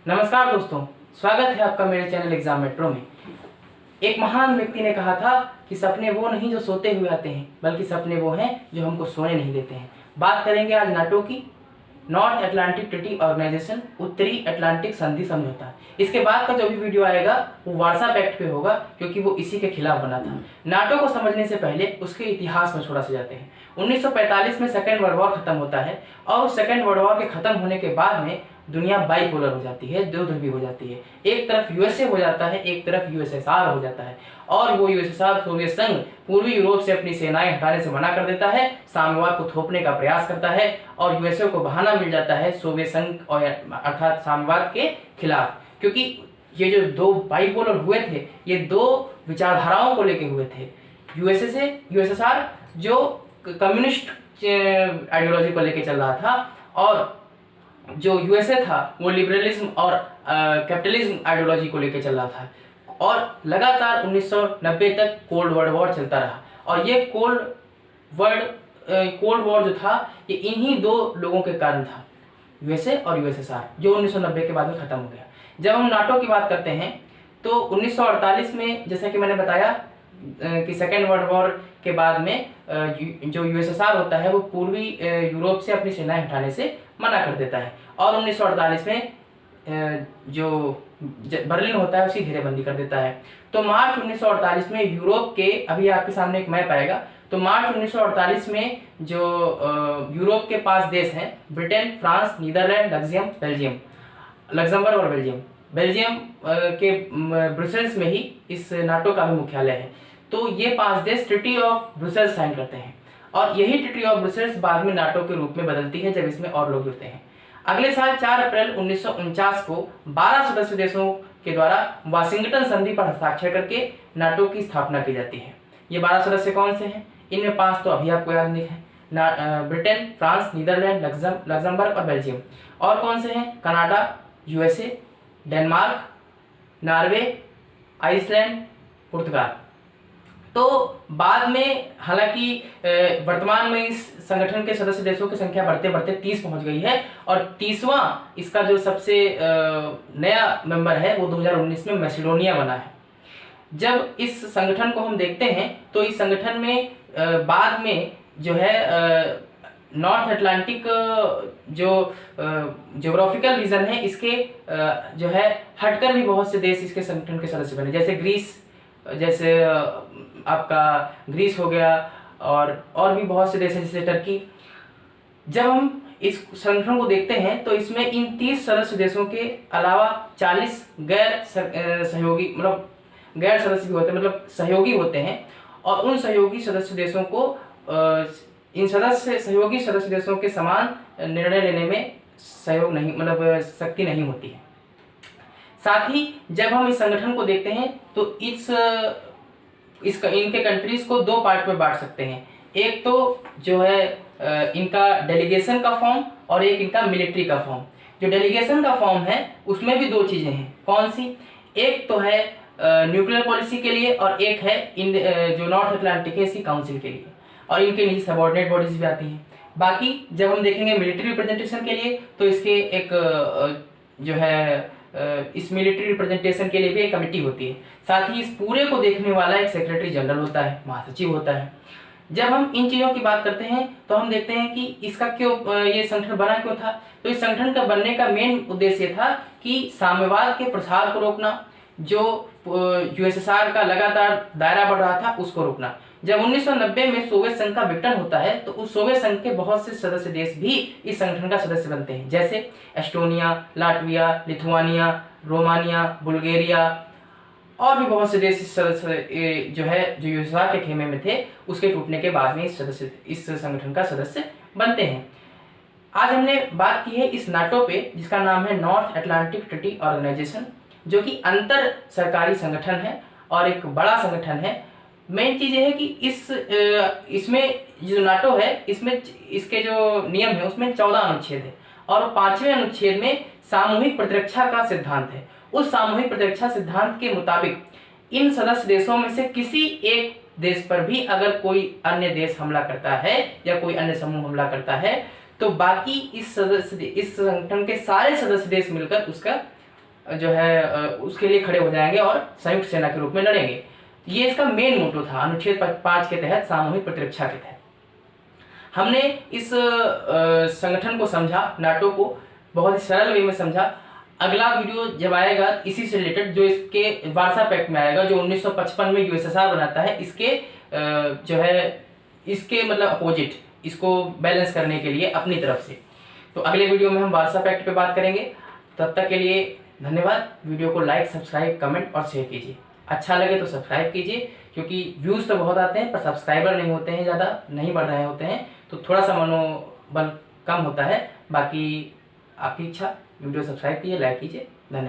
नमस्कार दोस्तों, स्वागत है आपका मेरे चैनल एग्जाम मेट्रो में। एक महान व्यक्ति ने कहा था कि सपने वो नहीं जो सोते हुए आते हैं, बल्कि सपने वो हैं जो हमको सोने नहीं देते हैं। बात करेंगे आज नाटो की। नॉर्थ अटलांटिक ट्रीटी ऑर्गेनाइजेशन, उत्तरी अटलांटिक संधि समझौता। इसके बाद का जो भी वीडियो आएगा वो वार्सा पैक्ट पे होगा, क्योंकि वो इसी के खिलाफ बना था। नाटो को समझने से पहले उसके इतिहास में थोड़ा सा जाते हैं। 1945 में सेकेंड वर्ल्ड वॉर खत्म होता है और उस सेकेंड वर्ल्ड वॉर के खत्म होने के बाद में दुनिया बाइपोलर हो जाती है, दो ध्रुवी हो जाती है। एक तरफ यूएसए हो जाता है, एक तरफ यूएसएसआर हो जाता है। और वो यूएसएसआर, सोवियत संघ, पूर्वी यूरोप से अपनी सेनाएं हटाने से मना कर देता है, साम्यवाद को थोपने का प्रयास करता है और यूएसए को बहाना मिल जाता है सोवियत संघ और अर्थात साम्यवाद के खिलाफ। क्योंकि ये जो दो बाइपोलर हुए थे, ये दो विचारधाराओं को लेके हुए थे। यूएसएसआर जो कम्युनिस्ट आइडियोलॉजी को लेके चल रहा था और जो यूएसए था वो लिबरलिज्म और कैपिटलिज्म आइडियोलॉजी को लेकर चल रहा था। और लगातार 1990 तक कोल्ड वर्ल्ड वॉर चलता रहा। और ये कोल्ड वॉर जो था ये इन्हीं दो लोगों के कारण था, यूएसए और यूएसएसआर, जो 1990 के बाद में खत्म हो गया। जब हम नाटो की बात करते हैं तो 1948 में, जैसा कि मैंने बताया कि सेकेंड वर्ल्ड वॉर के बाद में जो यूएसएसआर होता है वो पूर्वी यूरोप से अपनी सेनाएं हटाने से मना कर देता है और 1948 में जो बर्लिन होता है उसकी घेरेबंदी कर देता है। तो मार्च 1948 में यूरोप के, अभी आपके सामने एक मैप आएगा, तो मार्च 1948 में जो यूरोप के 5 देश हैं, ब्रिटेन, फ्रांस, नीदरलैंड, लग्जमबर्ग और बेल्जियम के ब्रुसेल्स में ही इस नाटो का भी मुख्यालय है। तो ये 5 देश ट्रीटी ऑफ ब्रुसेल्स साइन करते हैं और यही ट्रीटी ऑफ ब्रुसेल्स बाद में नाटो के रूप में बदलती है जब इसमें और लोग जुड़ते हैं। अगले साल 4 अप्रैल 1949 को 12 सदस्य देशों के द्वारा वाशिंगटन संधि पर हस्ताक्षर करके नाटो की स्थापना की जाती है। ये 12 सदस्य कौन से हैं? इनमें 5 तो अभी आपको याद नहीं है, ब्रिटेन, फ्रांस, नीदरलैंड, लग्जमबर्ग और बेल्जियम। और कौन से हैं? Canada, USA, Denmark, Norway, Iceland, पुर्तगाल। तो बाद में हालांकि वर्तमान में इस संगठन के सदस्य देशों की संख्या बढ़ते बढ़ते 30 पहुंच गई है और 30वां इसका जो सबसे नया मेंबर है वो 2019 में मैसेडोनिया बना है। जब इस संगठन को हम देखते हैं तो इस संगठन में बाद में जो है नॉर्थ अटलांटिक जो ज्योग्राफिकल रीजन है इसके जो है हटकर भी बहुत से देश इसके संगठन के सदस्य बने, जैसे ग्रीस, जैसे आपका ग्रीस हो गया और भी बहुत से देश हैं जैसे टर्की। जब हम इस संगठन को देखते हैं तो इसमें इन 30 सदस्य देशों के अलावा 40 गैर सहयोगी, मतलब गैर सदस्य भी होते हैं, मतलब सहयोगी होते हैं। और उन सहयोगी सदस्य देशों को इन सहयोगी सदस्य देशों के समान निर्णय लेने में सहयोग नहीं, मतलब शक्ति नहीं होती है। साथ ही जब हम इस संगठन को देखते हैं तो इनके कंट्रीज को 2 पार्ट में बांट सकते हैं। एक तो जो है इनका डेलीगेशन का फॉर्म और एक इनका मिलिट्री का फॉर्म। जो डेलीगेशन का फॉर्म है उसमें भी 2 चीजें हैं। कौन सी? एक तो है न्यूक्लियर पॉलिसी के लिए और एक है जो नॉर्थ अटलांटिक है इसकी काउंसिल के लिए, और इनके नीचे सबऑर्डिनेट बॉडीज भी आती हैं। बाकी जब हम देखेंगे मिलिट्री रिप्रेजेंटेशन के लिए तो इसके एक जो है इस मिलिट्री रिप्रेजेंटेशन के लिए भी एक कमेटी होती है। साथ ही इस पूरे को देखने वाला एक सेक्रेटरी जनरल होता है, महासचिव होता है। जब हम इन चीज़ों की बात करते हैं तो हम देखते हैं कि इसका क्यों ये संगठन बना क्यों था। तो इस संगठन का बनने का मेन उद्देश्य था कि साम्यवाद के प्रसार को रोकना, जो यूएसएसआर का लगातार दायरा बढ़ रहा था उसको रोकना। जब 1990 में सोवियत संघ का विघटन होता है तो उस सोवियत संघ के बहुत से सदस्य देश भी इस संगठन का सदस्य बनते हैं, जैसे Estonia, Latvia, Lithuania, Romania, Bulgaria और भी बहुत से देश इस सदस्य जो यूएसएसआर के खेमे में थे उसके टूटने के बाद में इस संगठन का सदस्य बनते हैं। आज हमने बात की है इस नाटो पे, जिसका नाम है नॉर्थ अटलांटिक ट्रीटी ऑर्गेनाइजेशन, जो कि अंतर सरकारी संगठन है और एक बड़ा संगठन है। मेन चीज ये है कि इसमें जो नाटो है इसमें इसके जो नियम है उसमें 14 अनुच्छेद है और 5वें अनुच्छेद में सामूहिक प्रतिरक्षा का सिद्धांत है। उस सामूहिक प्रतिरक्षा सिद्धांत के मुताबिक इन सदस्य देशों में से किसी एक देश पर भी अगर कोई अन्य देश हमला करता है या कोई अन्य समूह हमला करता है तो बाकी इस संगठन के सारे सदस्य देश मिलकर उसका जो है उसके लिए खड़े हो जाएंगे और संयुक्त सेना के रूप में लड़ेंगे। ये इसका मेन मोटो था अनुच्छेद 5 के तहत सामूहिक प्रतिरक्षा के तहत। हमने इस संगठन को समझा, नाटो को बहुत ही सरल वे में समझा। अगला वीडियो जब आएगा इसी से रिलेटेड, जो इसके वार्सा पैक्ट में आएगा, जो 1955 में यूएसएसआर बनाता है, इसके जो है इसके मतलब अपोजिट, इसको बैलेंस करने के लिए अपनी तरफ से। तो अगले वीडियो में हम वार्सा पैक्ट पे बात करेंगे। तब तक के लिए धन्यवाद। वीडियो को लाइक, सब्सक्राइब, कमेंट और शेयर कीजिए। अच्छा लगे तो सब्सक्राइब कीजिए, क्योंकि व्यूज़ तो बहुत आते हैं पर सब्सक्राइबर नहीं होते हैं, ज़्यादा नहीं बढ़ रहे होते हैं, तो थोड़ा सा मनोबल कम होता है। बाकी आपकी इच्छा। वीडियो सब्सक्राइब कीजिए, लाइक कीजिए। धन्यवाद।